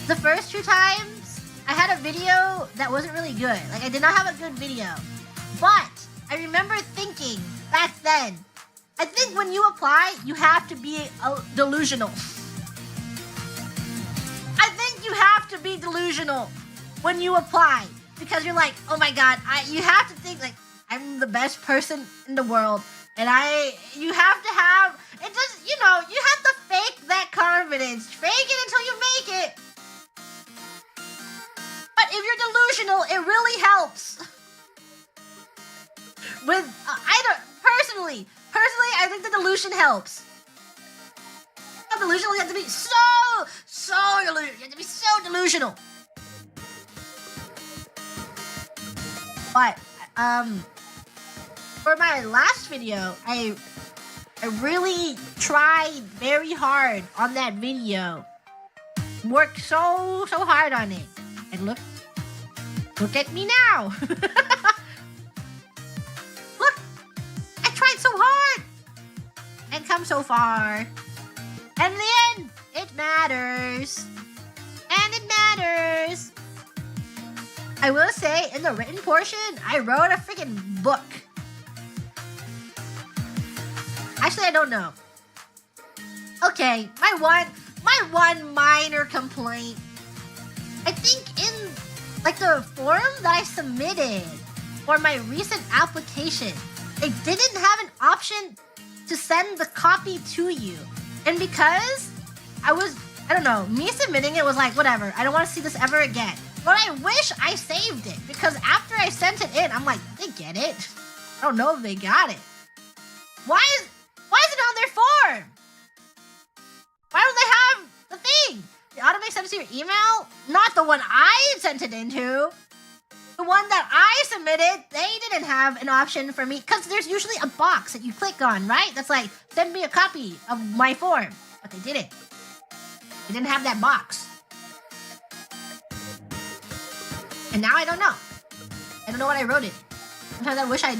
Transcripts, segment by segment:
the first 2 times, I had a video that wasn't really good. Like, I did not have a good video. But I remember thinking back then, I think when you apply, you have to be delusional. I think you have to be delusional when you apply. Because you're like, oh my god, you have to think like, I'm the best person in the world. And you have to have, it just, you know, you have to fake that confidence. Fake it until you make it. But if you're delusional, it really helps. Personally, I think the delusion helps. Not delusional, you have to be so delusional. You have to be so delusional. But, for my last video, I really tried very hard on that video. Worked so hard on it. And look at me now. Look, I tried so hard and come so far. And in the end, it matters. And it matters. I will say, in the written portion, I wrote a freaking book. Actually, I don't know. Okay, my one minor complaint. I think in like the form that I submitted for my recent application, it didn't have an option to send the copy to you. And because I don't know, me submitting it was like, whatever, I don't want to see this ever again. But I wish I saved it, because after I sent it in, I'm like, they get it? I don't know if they got it. Why is it on their form? Why don't they have the thing? The automatic sent it to your email? Not the one I sent it into. The one that I submitted, they didn't have an option for me, because there's usually a box that you click on, right? That's like, send me a copy of my form. But they didn't. They didn't have that box. And now I don't know. I don't know what I wrote in. Sometimes I wish I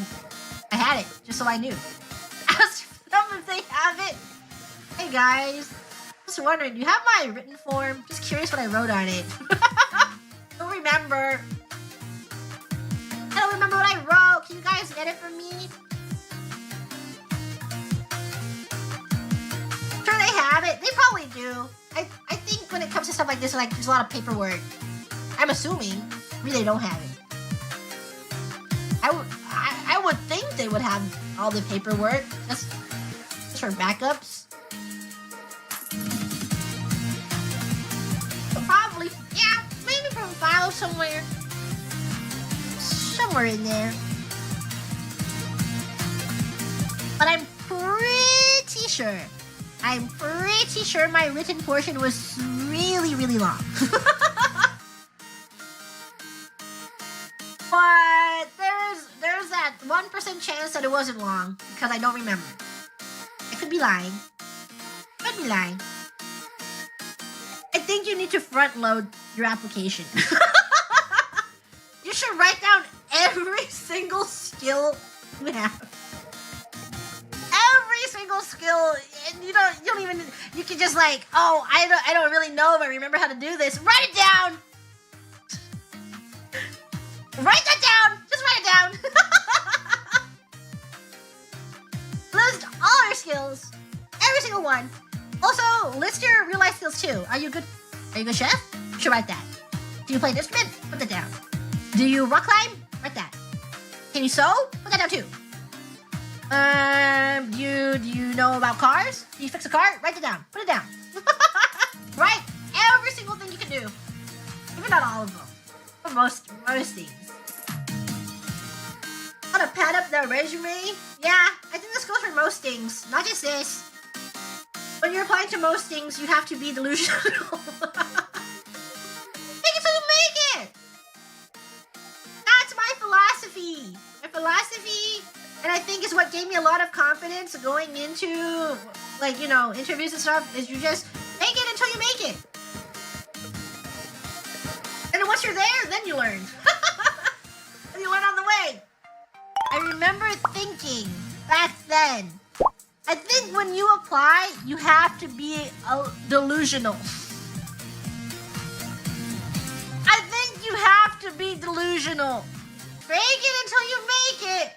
had it, just so I knew. Ask them if they have it. Hey guys, just wondering, do you have my written form? Just curious what I wrote on it. Don't remember. I don't remember what I wrote. Can you guys get it for me? Sure they have it. They probably do. I think when it comes to stuff like this, like there's a lot of paperwork. I'm assuming. Really don't have it. I would think they would have all the paperwork. Just for backups. But probably, yeah, maybe from a file somewhere. Somewhere in there. But I'm pretty sure my written portion was really, really long. But there's that 1% chance that it wasn't long, because I don't remember. I could be lying. I think you need to front load your application. You should write down every single skill you have. Every single skill, and you don't even, you can just like, oh, I don't really know, but remember how to do this. Write it down. Write that down! Just write it down! List all your skills. Every single one. Also, list your real life skills too. Are you good chef? You should write that. Do you play an instrument? Put that down. Do you rock climb? Write that. Can you sew? Put that down too. Do you know about cars? Can you fix a car? Write it down. Put it down. Write every single thing you can do. Even not all of them. But most things. How to pad up the resume? Yeah, I think this goes for most things, not just this. When you're applying to most things, you have to be delusional. Make it so you make it! That's my philosophy. And I think is what gave me a lot of confidence going into, like, you know, interviews and stuff, is you just make it until you make it. And then once you're there, then you learn. And you learn on the way. I remember thinking back then, I think when you apply, you have to be delusional. to be delusional. Fake it until you make it.